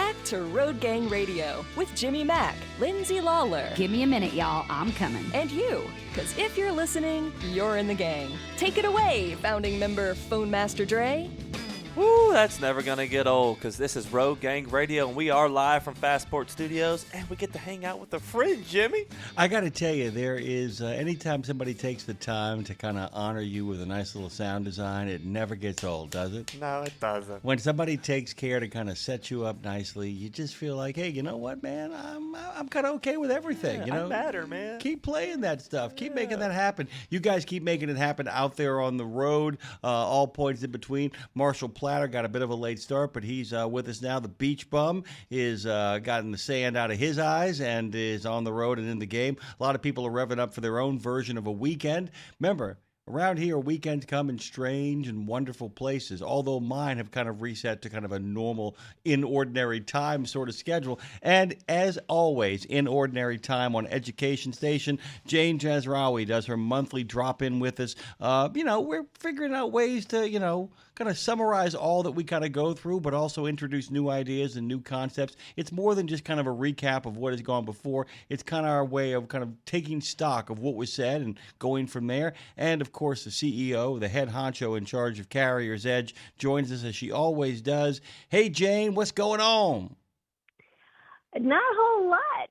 back to Road Gang Radio with Jimmy Mack, Lindsay Lawler. Give me a minute, y'all. I'm coming. And you, because if you're listening, you're in the gang. Take it away, founding member Phone Master Dre. Woo, that's never going to get old, because this is Road Gang Radio, and we are live from Fastport Studios, and we get to hang out with a friend, Jimmy. I got to tell you, there is, anytime somebody takes the time to kind of honor you with a nice little sound design, it never gets old, does it? No, it doesn't. When somebody takes care to kind of set you up nicely, you just feel like, hey, you know what, man? I'm kind of okay with everything, you know? I matter, man. Keep playing that stuff. Keep making that happen. You guys keep making it happen out there on the road, all points in between. Marshall Platter got a bit of a late start, but he's with us now. The beach bum is gotten the sand out of his eyes and is on the road and in the game. A lot of people are revving up for their own version of a weekend. Remember, around here, weekends come in strange and wonderful places, although mine have kind of reset to kind of a normal, in ordinary time sort of schedule. And as always, in ordinary time on Education Station, Jane Jazrawy does her monthly drop-in with us. We're figuring out ways to, kind of summarize all that we kind of go through, but also introduce new ideas and new concepts. It's more than just kind of a recap of what has gone before. It's kind of our way of kind of taking stock of what was said and going from there. And, of course, the CEO, the head honcho in charge of CarriersEdge, joins us as she always does. Hey, Jane, what's going on? Not a whole lot,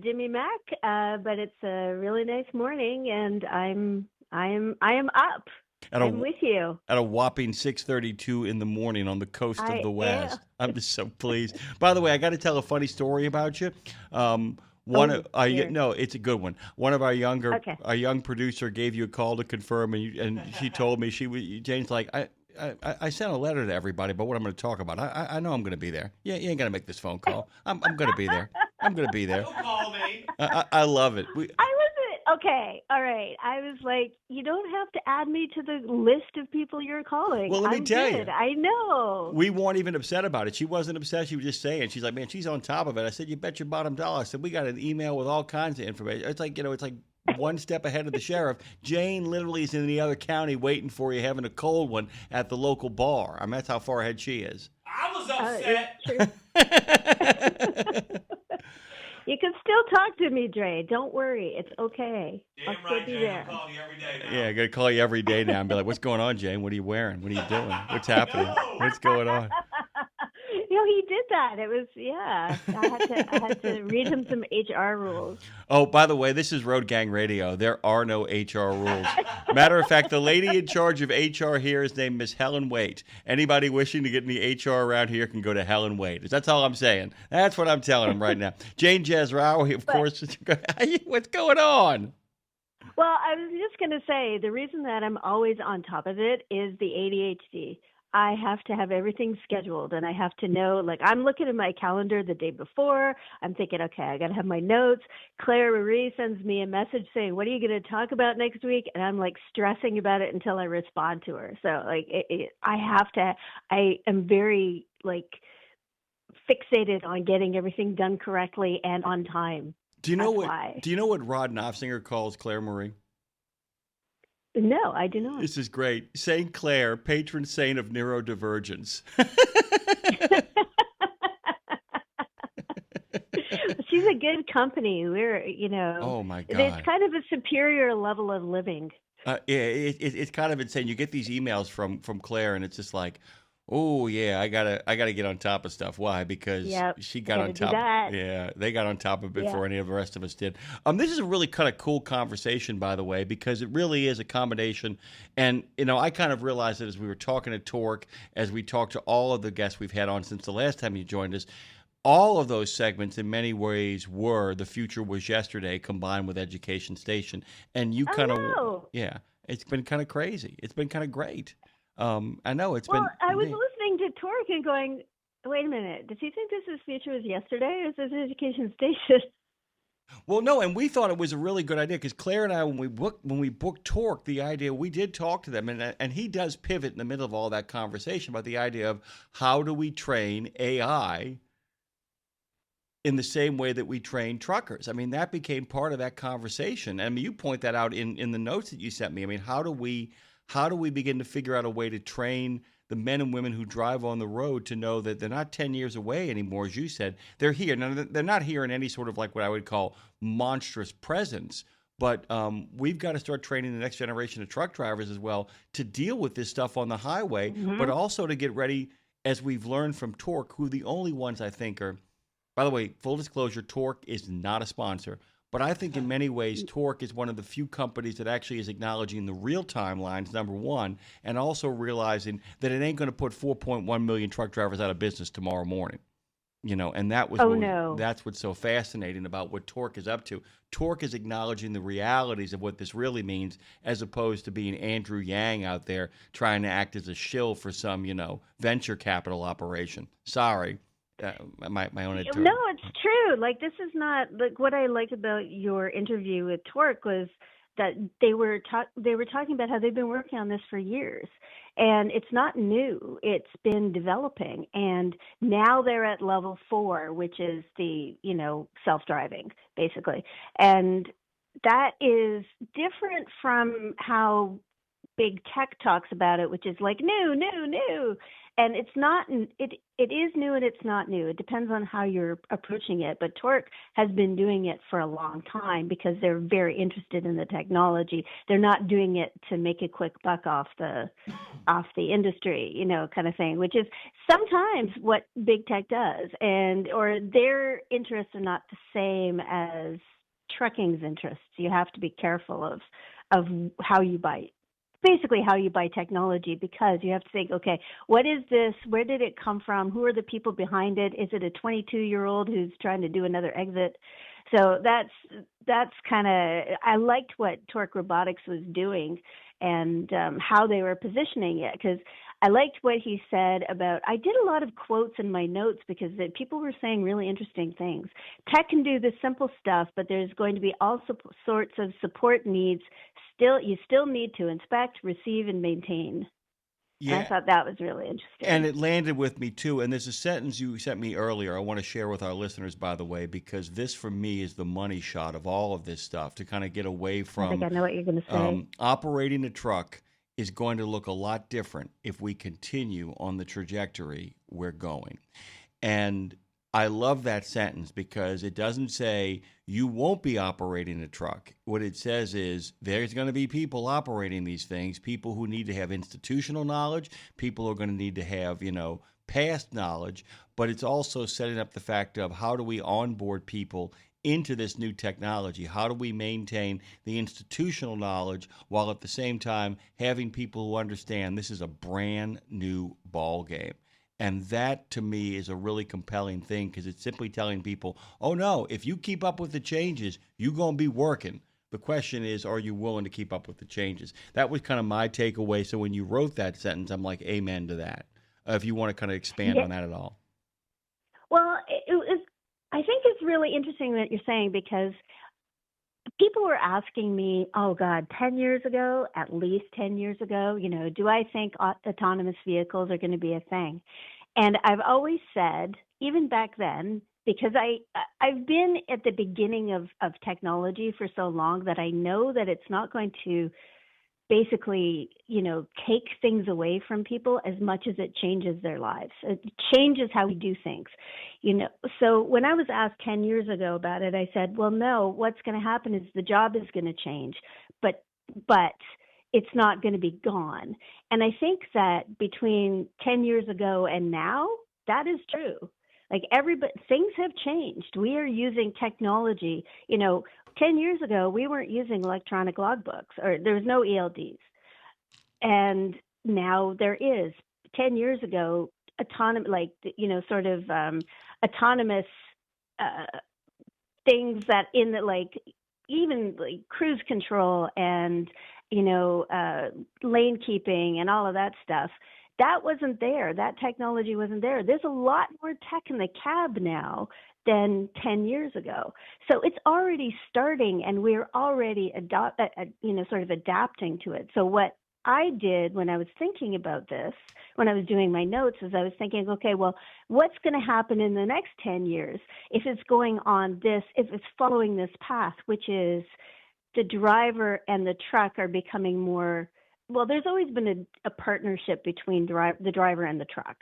Jimmy Mack, but it's a really nice morning, and I am up. I'm with you. At a whopping 6:32 in the morning on the coast of the West. Am. I'm just so pleased. By the way, I got to tell a funny story about you. It's a good one. One of our young producer gave you a call to confirm, and she told me Jane's like, I sent a letter to everybody about what I'm going to talk about. I know I'm going to be there. Yeah, you ain't going to make this phone call. I'm going to be there. I'm going to be there. Don't call me. I love it. Okay, all right. I was like, you don't have to add me to the list of people you're calling. Well, let me tell you. I know. We weren't even upset about it. She wasn't upset. She was just saying. She's like, man, she's on top of it. I said, you bet your bottom dollar. I said, we got an email with all kinds of information. It's like, it's like one step ahead of the sheriff. Jane literally is in the other county waiting for you, having a cold one at the local bar. I mean, that's how far ahead she is. I was upset. You can still talk to me, Dre. Don't worry. It's okay. Damn I'll still right, be Jane. there. I'll call you every day now. Yeah, I got to call you every day now and be like, what's going on, Jane? What are you wearing? What are you doing? What's happening? What's going on? He did that. It was, I had to read him some HR rules. Oh, by the way, this is Road Gang Radio. There are no HR rules. Matter of fact, the lady in charge of HR here is named Miss Helen Waite. Anybody wishing to get in the HR around here can go to Helen Waite. That's all I'm saying. That's what I'm telling them right now. Jane Jazrawy, of course. What's going on? Well, I was just going to say, the reason that I'm always on top of it is the ADHD. I have to have everything scheduled, and I have to know, like, I'm looking at my calendar the day before. I'm thinking, okay, I got to have my notes. Claire Marie sends me a message saying, what are you going to talk about next week? And I'm, like, stressing about it until I respond to her. So, like, I am very, like, fixated on getting everything done correctly and on time. Do you know what Rod Knopfsinger calls Claire Marie? No, I do not. This is great. Saint Clair, patron saint of neurodivergence. She's a good company. Oh my God. It's kind of a superior level of living. It's kind of insane. You get these emails from Claire, and it's just like, oh yeah, I gotta get on top of stuff. Why? Because she got on top. Yeah, they got on top of it before any of the rest of us did. This is a really kind of cool conversation, by the way, because it really is a combination. And I kind of realized that as we were talking to Torque, as we talked to all of the guests we've had on since the last time you joined us, all of those segments in many ways were The Future Was Yesterday combined with Education Station. And you kind of, it's been kind of crazy. It's been kind of great. I know it's been. Well, I was listening to Torque and going, wait a minute, does he think this is Future Was Yesterday or is this Education Station? Well, no, and we thought it was a really good idea because Claire and I, when we booked Torque, the idea, we did talk to them, and he does pivot in the middle of all that conversation about the idea of how do we train AI in the same way that we train truckers. I mean, that became part of that conversation. I mean, you point that out in the notes that you sent me. I mean, how do we begin to figure out a way to train the men and women who drive on the road to know that they're not 10 years away anymore, as you said. They're here. Now, they're not here in any sort of like what I would call monstrous presence, but we've got to start training the next generation of truck drivers as well to deal with this stuff on the highway, but also to get ready, as we've learned from Torque, who the only ones I think are, by the way, full disclosure, Torque is not a sponsor. But I think in many ways, Torque is one of the few companies that actually is acknowledging the real timelines, number one, and also realizing that it ain't going to put 4.1 million truck drivers out of business tomorrow morning. And that was that's what's so fascinating about what Torque is up to. Torque is acknowledging the realities of what this really means, as opposed to being Andrew Yang out there trying to act as a shill for some, venture capital operation. Sorry. My own editorial. No, it's true. Like, this is not like what I liked about your interview with Torque was that they were talking about how they've been working on this for years, and it's not new. It's been developing, and now they're at level 4, which is the self-driving basically, and that is different from how big tech talks about it, which is like new. And it's not, it is new and it's not new. It depends on how you're approaching it. But Torque has been doing it for a long time because they're very interested in the technology. They're not doing it to make a quick buck off the industry, kind of thing, which is sometimes what big tech does. Or their interests are not the same as trucking's interests. You have to be careful of how you buy technology, because you have to think, okay, what is this? Where did it come from? Who are the people behind it? Is it a 22-year-old who's trying to do another exit? So that's kind of, I liked what Torque Robotics was doing and how they were positioning it, because I liked what he said about, I did a lot of quotes in my notes because people were saying really interesting things. Tech can do the simple stuff, but there's going to be all sorts of support needs. You still need to inspect, receive, and maintain. Yeah. And I thought that was really interesting. And it landed with me, too. And there's a sentence you sent me earlier I want to share with our listeners, by the way, because this, for me, is the money shot of all of this stuff, to kind of get away from... I think I know what you're going to say. Operating a truck is going to look a lot different if we continue on the trajectory we're going. And I love that sentence because it doesn't say you won't be operating a truck. What it says is there's going to be people operating these things, people who need to have institutional knowledge, people who are going to need to have, past knowledge, but it's also setting up the fact of how do we onboard people into this new technology? How do we maintain the institutional knowledge while at the same time having people who understand this is a brand new ball game? And that, to me, is a really compelling thing because it's simply telling people, oh, no, if you keep up with the changes, you're going to be working. The question is, are you willing to keep up with the changes? That was kind of my takeaway. So when you wrote that sentence, I'm like, amen to that. If you want to kind of expand on that at all. Well, I think it's really interesting that you're saying, because people were asking me, oh, God, 10 years ago, at least 10 years ago, do I think autonomous vehicles are going to be a thing? And I've always said, even back then, because I've been at the beginning of technology for so long that I know that it's not going to basically, take things away from people as much as it changes their lives. It changes how we do things, So when I was asked 10 years ago about it, I said, well, no, what's going to happen is the job is going to change, but it's not going to be gone. And I think that between 10 years ago and now, that is true. Like things have changed. We are using technology, 10 years ago, we weren't using electronic logbooks, or there was no ELDs. And now there is. 10 years ago, autonomous things that even cruise control and, lane keeping and all of that stuff, that wasn't there. That technology wasn't there. There's a lot more tech in the cab now than 10 years ago. So it's already starting, and we're already adapting to it. So what I did when I was thinking about this, when I was doing my notes, is I was thinking, okay, well, what's going to happen in the next 10 years if it's going on this, if it's following this path, which is the driver and the truck are becoming more well, there's always been a partnership between the driver and the truck.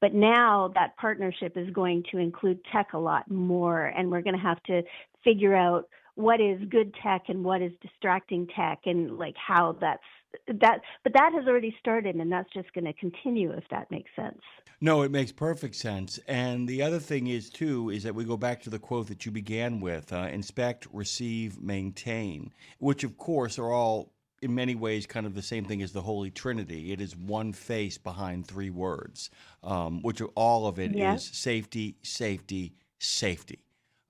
But now that partnership is going to include tech a lot more, and we're going to have to figure out what is good tech and what is distracting tech, and like how that. But that has already started, and that's just going to continue, if that makes sense. No, it makes perfect sense. And the other thing is, too, is that we go back to the quote that you began with, inspect, receive, maintain, which, of course, are all in many ways kind of the same thing as the Holy Trinity. It is one face behind three words, which all of it is safety, safety, safety.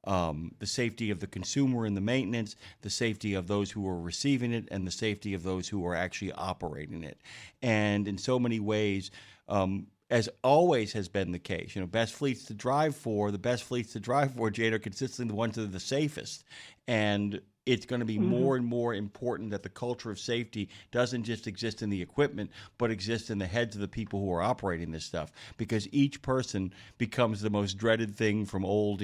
The safety of the consumer in the maintenance, the safety of those who are receiving it, and the safety of those who are actually operating it. And in so many ways, as always has been the case, the best fleets to drive for, Jade, are consistently the ones that are the safest. And it's going to be more and more important that the culture of safety doesn't just exist in the equipment, but exists in the heads of the people who are operating this stuff, because each person becomes the most dreaded thing from old,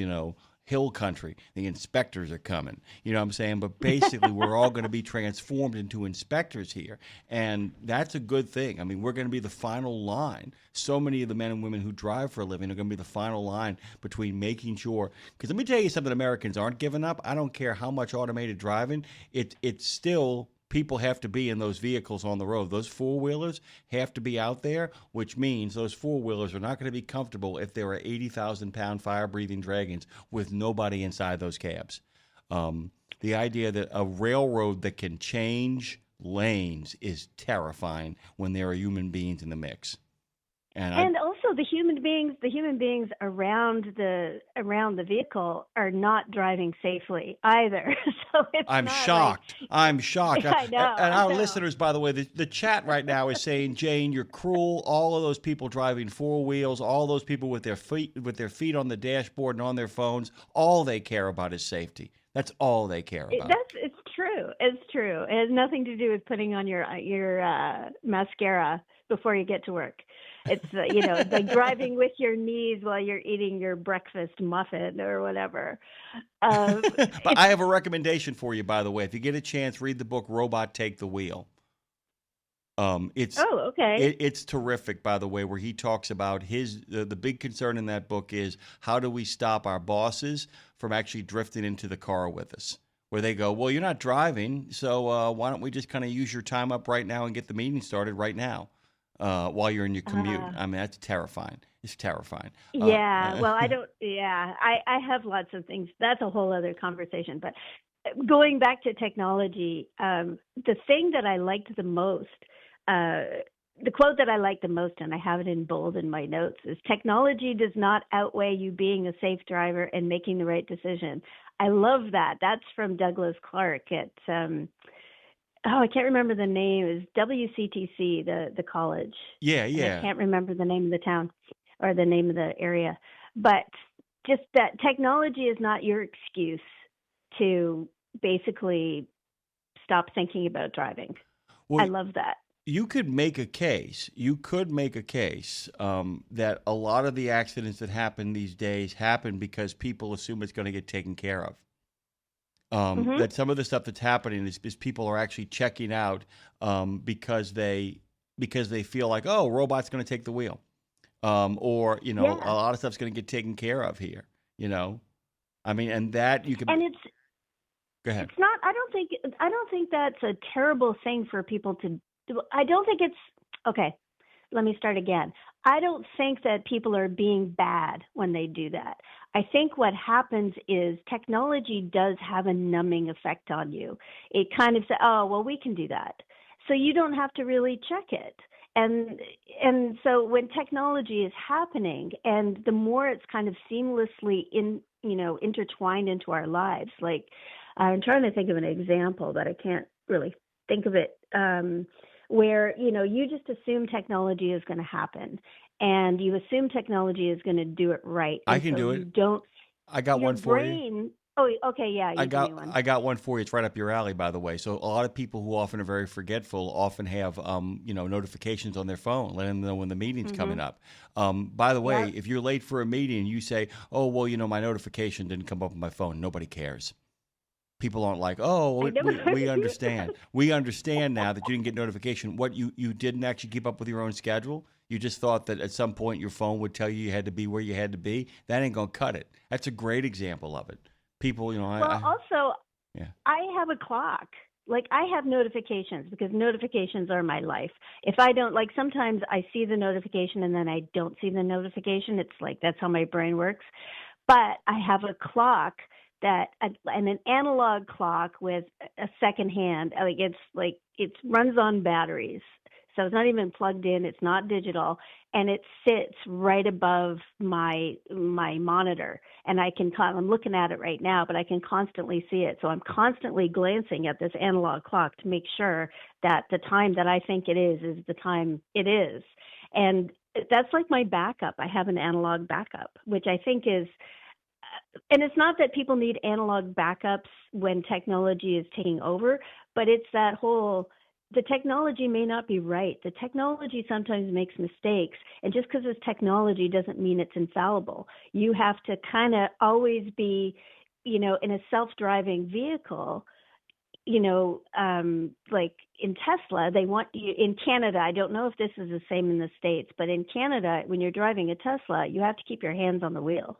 hill country. The inspectors are coming. You know what I'm saying? But basically, we're all going to be transformed into inspectors here. And that's a good thing. I mean, we're going to be the final line. So many of the men and women who drive for a living are going to be the final line between making sure. Because let me tell you something Americans aren't giving up. I don't care how much automated driving. It's still... people have to be in those vehicles on the road. Those four-wheelers have to be out there, which means those four-wheelers are not going to be comfortable if there are 80,000-pound fire-breathing dragons with nobody inside those cabs. The idea that a railroad that can change lanes is terrifying when there are human beings in the mix. And also the human beings around the vehicle are not driving safely either. So I'm shocked. I'm shocked. I know. And our listeners, by the way, the chat right now is saying, Jane, you're cruel. All of those people driving four wheels, all those people with their feet on the dashboard and on their phones, all they care about is safety. That's all they care about. It's true. It's true. It has nothing to do with putting on your mascara before you get to work. It's like driving with your knees while you're eating your breakfast muffin or whatever. But I have a recommendation for you, by the way. If you get a chance, read the book "Robot Take the Wheel." It's terrific, by the way, where he talks about the big concern in that book is how do we stop our bosses from actually drifting into the car with us, where they go, well, you're not driving, so why don't we just kind of use your time up right now and get the meeting started right now while you're in your commute. I mean, that's terrifying. It's terrifying. Well, I have lots of things. That's a whole other conversation. But going back to technology, the thing that I liked the most, the quote that I like the most, and I have it in bold in my notes, is technology does not outweigh you being a safe driver and making the right decision. I love that. That's from Douglas Clark at, I can't remember the name. It was WCTC, the college. Yeah. I can't remember the name of the town or the name of the area. But just that technology is not your excuse to basically stop thinking about driving. Well, I love that. You could make a case. That a lot of the accidents that happen these days happen because people assume it's going to get taken care of. That some of the stuff that's happening is people are actually checking out because they feel like, oh, robot's going to take the wheel, or a lot of stuff's going to get taken care of here. I mean, and that you can. And it's. Go ahead. It's not. I don't think that's a terrible thing for people to. I don't think it's okay. Let me start again. I don't think that people are being bad when they do that. I think what happens is technology does have a numbing effect on you. It kind of says, oh, well, we can do that. So you don't have to really check it. And so when technology is happening and the more it's kind of seamlessly intertwined into our lives, like I'm trying to think of an example, but I can't really think of it. Where, you just assume technology is going to happen and you assume technology is going to do it right. I can do it. I got one for you. Oh, okay. Yeah. I got one for you. It's right up your alley, by the way. So a lot of people who often are very forgetful often have, notifications on their phone, letting them know when the meeting's coming up. By the way, if you're late for a meeting and you say, oh, well, my notification didn't come up on my phone, nobody cares. People aren't like, oh, I never- we understand. We understand now that you didn't get notification. What, you didn't actually keep up with your own schedule? You just thought that at some point your phone would tell you had to be where you had to be? That ain't going to cut it. That's a great example of it. People, Well, also, yeah. I have a clock. Like, I have notifications because notifications are my life. If I don't, like, sometimes I see the notification and then I don't see the notification. It's like, that's how my brain works. But I have a clock and an analog clock with a second hand. Like, it runs on batteries. So it's not even plugged in. It's not digital, and it sits right above my monitor. And I'm looking at it right now, but I can constantly see it. So I'm constantly glancing at this analog clock to make sure that the time that I think it is the time it is. And that's like my backup. I have an analog backup, which I think is, and it's not that people need analog backups when technology is taking over, but it's that whole, the technology may not be right. The technology sometimes makes mistakes. And just because it's technology doesn't mean it's infallible. You have to kind of always be, in a self-driving vehicle, like in Tesla, they want you in Canada. I don't know if this is the same in the States, but in Canada, when you're driving a Tesla, you have to keep your hands on the wheel.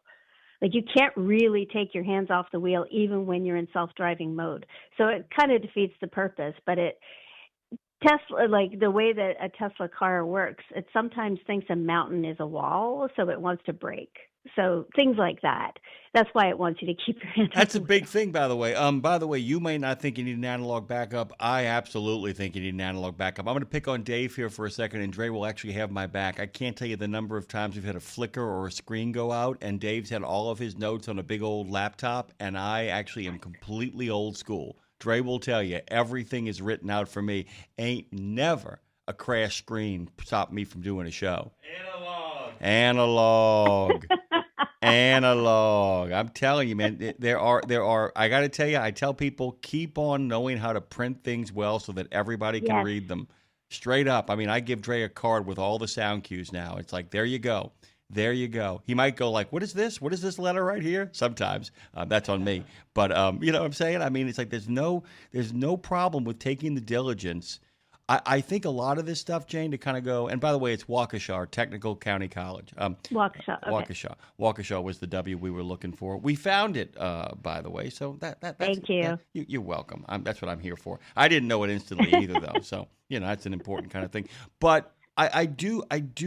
Like, you can't really take your hands off the wheel even when you're in self-driving mode. So it kind of defeats the purpose, but Tesla, like the way that a Tesla car works, it sometimes thinks a mountain is a wall, so it wants to brake. So things like that. That's why it wants you to keep your hands. That's a big thing, by the way. By the way, you may not think you need an analog backup. I absolutely think you need an analog backup. I'm going to pick on Dave here for a second, and Dre will actually have my back. I can't tell you the number of times we've had a flicker or a screen go out, and Dave's had all of his notes on a big old laptop, and I actually am completely old school. Dre will tell you, everything is written out for me. Ain't never a crash screen stopped me from doing a show. Analog. Analog. I'm telling you, man, there are, I got to tell you, I tell people, keep on knowing how to print things well so that everybody can read them. Straight up. I mean, I give Dre a card with all the sound cues now. It's like, there you go. There you go. He might go like, what is this? What is this letter right here? Sometimes. That's on me. But you know what I'm saying? I mean, it's like there's no problem with taking the diligence. I think a lot of this stuff, Jane, to kind of go, and by the way, it's Waukesha, Technical County College. Waukesha. Okay. Waukesha was the W we were looking for. We found it, by the way. So that's, thank you. You're welcome. That's what I'm here for. I didn't know it instantly either, though. So, that's an important kind of thing. But I do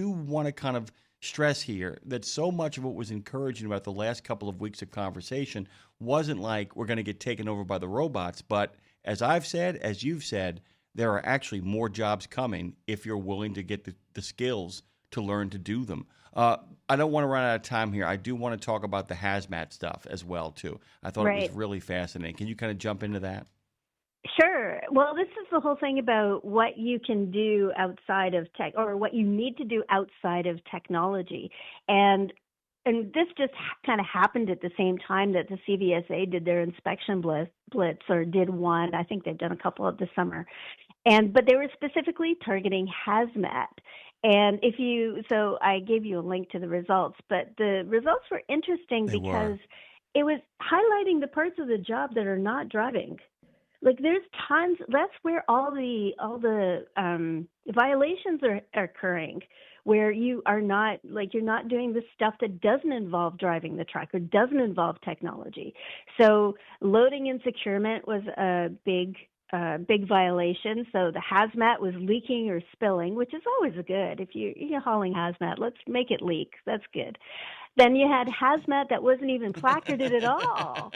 want to kind of stress here that so much of what was encouraging about the last couple of weeks of conversation wasn't like we're going to get taken over by the robots, but as I've said, as you've said, there are actually more jobs coming if you're willing to get the skills to learn to do them. I don't want to run out of time here. I do want to talk about the hazmat stuff as well, too. I thought it was really fascinating. Can you kind of jump into that? Sure. Well, this is the whole thing about what you can do outside of tech, or what you need to do outside of technology. And this just kind of happened at the same time that the CVSA did their inspection blitz, or did one. I think they've done a couple of this summer. But they were specifically targeting hazmat. And so I gave you a link to the results, but the results were interesting because it was highlighting the parts of the job that are not driving. Like, there's tons. That's where all the violations are occurring, where you are not, like, you're not doing the stuff that doesn't involve driving the truck or doesn't involve technology. So loading and securement was a big violation. So the hazmat was leaking or spilling, which is always good. If you're hauling hazmat, let's make it leak. That's good. Then you had hazmat that wasn't even placarded at all.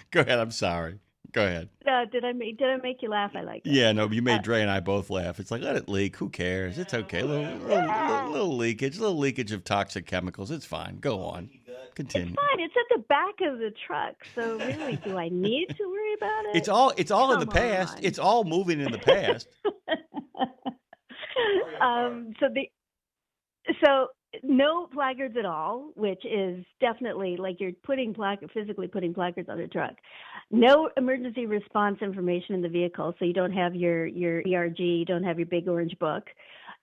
Go ahead. I'm sorry. Go ahead. Did I make you laugh? I like that. Yeah, no, you made Dre and I both laugh. It's like, let it leak. Who cares? It's okay. Little leakage of toxic chemicals. It's fine. Go on. Continue. It's fine. It's at the back of the truck. So really, do I need to worry about it? It's all in the past. It's all moving in the past. So no placards at all, which is definitely like you're physically putting placards on a truck. No emergency response information in the vehicle, so you don't have your ERG, you don't have your big orange book.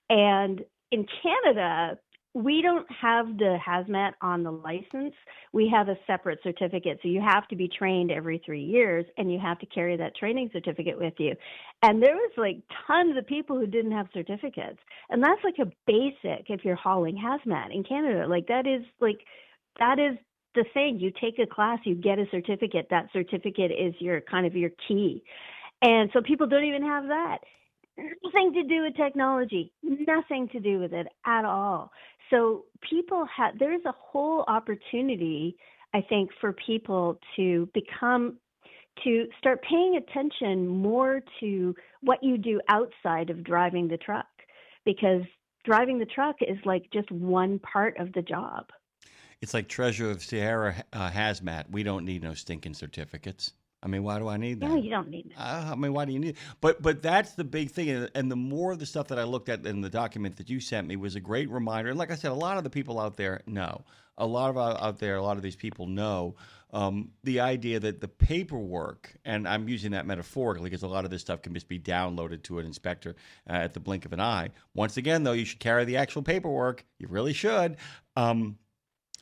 And in Canada, we don't have the hazmat on the license. We have a separate certificate. So you have to be trained every 3 years, and you have to carry that training certificate with you. And there was like tons of people who didn't have certificates. And that's like a basic if you're hauling hazmat in Canada. That is the thing. You take a class, you get a certificate. That certificate is your kind of your key. And so people don't even have that. Nothing to do with technology, nothing to do with it at all. So there's a whole opportunity, I think, for people to start paying attention more to what you do outside of driving the truck, because driving the truck is like just one part of the job. It's like Treasure of Sierra hazmat. We don't need no stinking certificates. I mean, why do I need that? No, you don't need that. I mean, why do you need it? But that's the big thing. And the more of the stuff that I looked at in the document that you sent me was a great reminder. And like I said, a lot of the people out there know. A lot of these people know the idea that the paperwork, and I'm using that metaphorically because a lot of this stuff can just be downloaded to an inspector at the blink of an eye. Once again, though, you should carry the actual paperwork. You really should.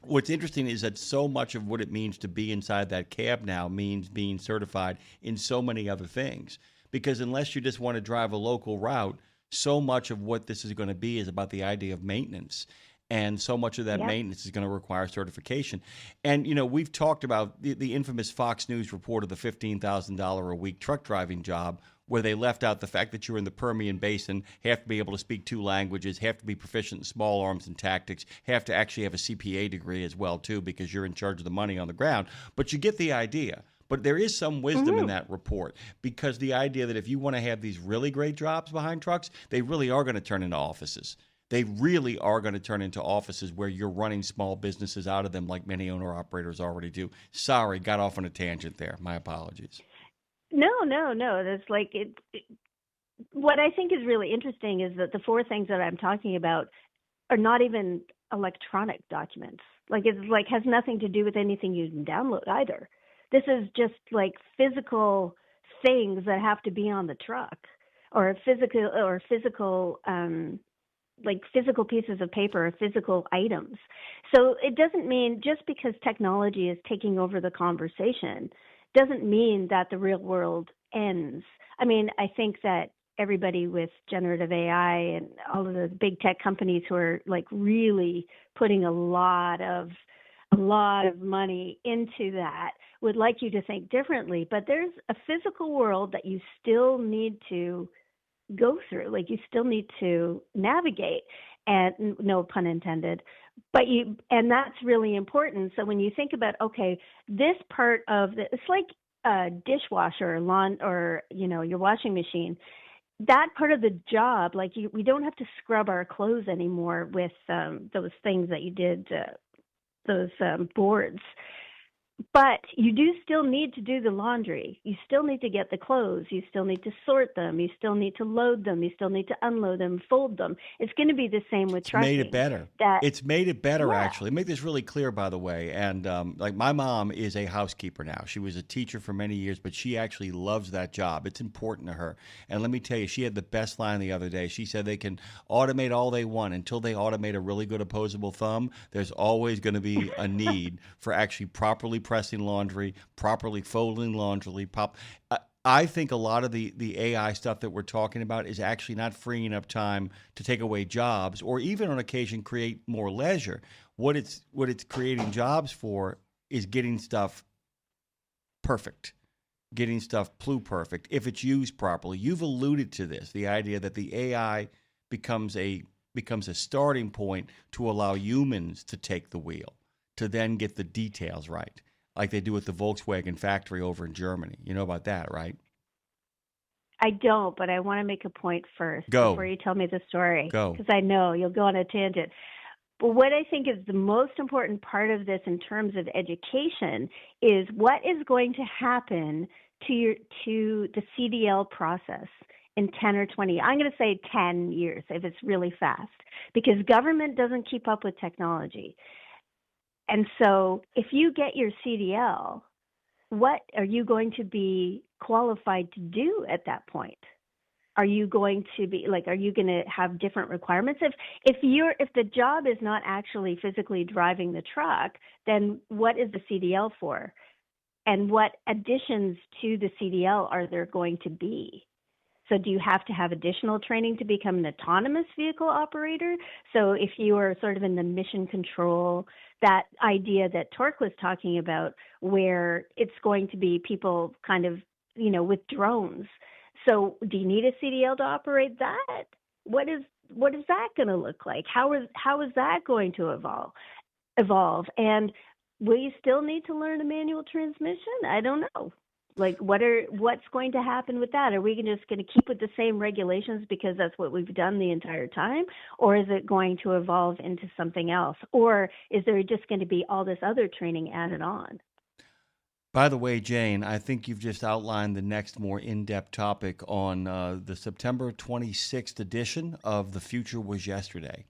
What's interesting is that so much of what it means to be inside that cab now means being certified in so many other things. Because unless you just want to drive a local route, so much of what this is going to be is about the idea of maintenance. And so much of that maintenance is going to require certification. And, we've talked about the infamous Fox News report of the $15,000 a week truck driving job, where they left out the fact that you're in the Permian Basin, have to be able to speak 2 languages, have to be proficient in small arms and tactics, have to actually have a CPA degree as well, too, because you're in charge of the money on the ground. But you get the idea. But there is some wisdom in that report, because the idea that if you want to have these really great jobs behind trucks, they really are going to turn into offices. They really are going to turn into offices where you're running small businesses out of them like many owner-operators already do. Sorry, got off on a tangent there. My apologies. No. That's like it. What I think is really interesting is that the 4 things that I'm talking about are not even electronic documents. Like it's like has nothing to do with anything you can download either. This is just like physical things that have to be on the truck, or physical pieces of paper, or physical items. So it doesn't mean just because technology is taking over the conversation doesn't mean that the real world ends. I mean, I think that everybody with generative AI and all of the big tech companies who are like really putting a lot of money into that would like you to think differently. But there's a physical world that you still need to go through, like you still need to navigate, and no pun intended, and that's really important. So when you think about, okay, this part of it's like a dishwasher or your washing machine, that part of the job, like we don't have to scrub our clothes anymore with those things that you did, those boards. But you do still need to do the laundry. You still need to get the clothes. You still need to sort them. You still need to load them. You still need to unload them, fold them. It's going to be the same with trucking. It's made it better. It's made it better, actually. Make this really clear, by the way. And like my mom is a housekeeper now. She was a teacher for many years, but she actually loves that job. It's important to her. And let me tell you, she had the best line the other day. She said they can automate all they want. Until they automate a really good opposable thumb, there's always going to be a need for actually properly pressing laundry, properly folding laundry. I think a lot of the AI stuff that we're talking about is actually not freeing up time to take away jobs, or even on occasion create more leisure. What it's creating jobs for is getting stuff perfect, getting stuff pluperfect if it's used properly. You've alluded to this, the idea that the AI becomes a starting point to allow humans to take the wheel, to then get the details right, like they do at the Volkswagen factory over in Germany. You know about that, right? I don't, but I want to make a point first before you tell me the story. Go. Because I know you'll go on a tangent. But what I think is the most important part of this in terms of education is what is going to happen to the CDL process in 10 or 20. I'm going to say 10 years if it's really fast, because government doesn't keep up with technology. And so if you get your CDL, what are you going to be qualified to do at that point? are you going to be like, are you going to have different requirements? If the job is not actually physically driving the truck, then what is the CDL for? And what additions to the CDL are there going to be? So do you have to have additional training to become an autonomous vehicle operator? So if you are sort of in the mission control, that idea that Torque was talking about, where it's going to be people kind of, with drones. So do you need a CDL to operate that? What is that going to look like? How is that going to evolve? And will you still need to learn a manual transmission? I don't know. Like, what's going to happen with that? Are we just going to keep with the same regulations because that's what we've done the entire time? Or is it going to evolve into something else? Or is there just going to be all this other training added on? By the way, Jane, I think you've just outlined the next more in-depth topic on the September 26th edition of The Future Was Yesterday.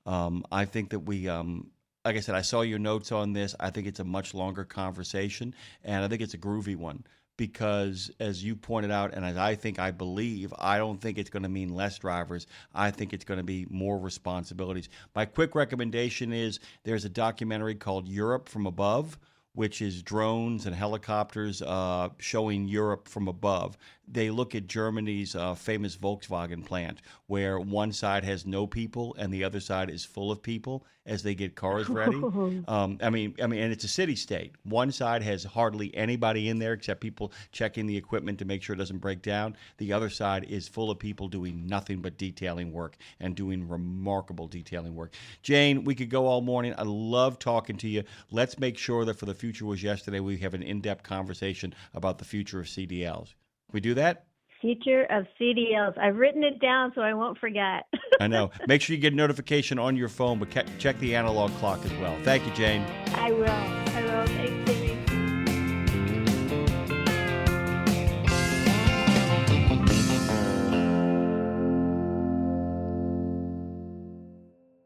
I think that we, like I said, I saw your notes on this. I think it's a much longer conversation, and I think it's a groovy one because, as you pointed out, and as I believe, I don't think it's going to mean less drivers. I think it's going to be more responsibilities. My quick recommendation is there's a documentary called Europe from Above, which is drones and helicopters showing Europe from above. They look at Germany's famous Volkswagen plant, where one side has no people and the other side is full of people as they get cars ready. And it's a city state. One side has hardly anybody in there except people checking the equipment to make sure it doesn't break down. The other side is full of people doing nothing but detailing work and doing remarkable detailing work. Jane, we could go all morning. I love talking to you. Let's make sure that for The Future Was Yesterday, we have an in-depth conversation about the future of CDLs. Can we do that? Future of CDLs. I've written it down so I won't forget. I know. Make sure you get a notification on your phone, but check the analog clock as well. Thank you, Jane. I will. Thanks, Amy.